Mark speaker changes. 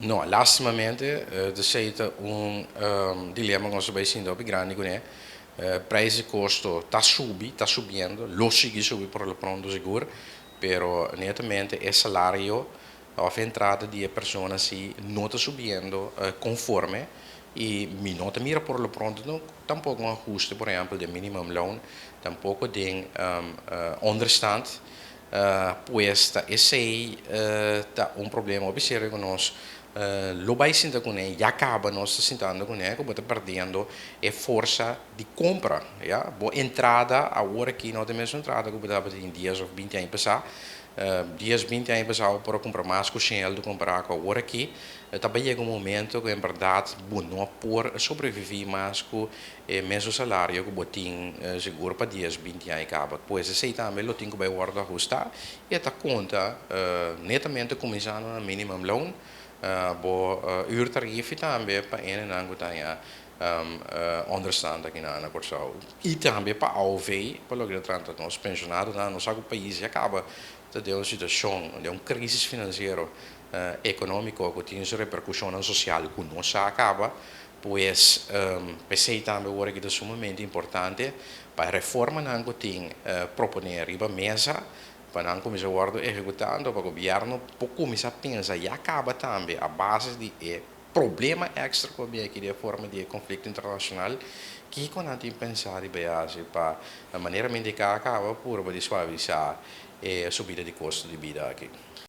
Speaker 1: No, lastimamente er zit un dilemma com os vecinos op grande com prijzen costo tá subindo, lógico subir por lo pronto seguro, pero netamente o salário of entrada de persona si não está subindo conforme e mi nota mira por lo pronto não tampouco um ajuste por exemplo de minimum loan tampouco tem understand pues esse tá um problema observa conosco lo vai sinta com ele, já acaba nós sentando com ele, como está perdendo é força de compra, já, boa entrada, a hora que nós temos entrada, como estava em dias ou 20 anos passar, dias 20 anos passar para comprar mais com Shell do comprar com a hora aqui, também chega um momento que em verdade, bom, não por sobreviver mais com o mesmo salário que botin seguro para dias 20 anos acaba, pois esse também lo tenho que vai guardar ajustar e esta conta netamente começando no minimum loan uurtarief também para ele não gostava understand aqui na Corsau e também para a OV para logo tanto nós pensionados na nosso país acaba de uma situação de uma crise financeira econômica que tem sua repercussão social que não se acaba pois pensei também agora que é sumamente importante para a reforma que tem proponer riba mesa para não começar a executando para o governo para começar a pensar e acaba também a base de problema extra que havia aqui de forma de conflito internacional que quando a gente pensar de base para a maneira de que acaba por suavizar a subida de custo de vida aqui.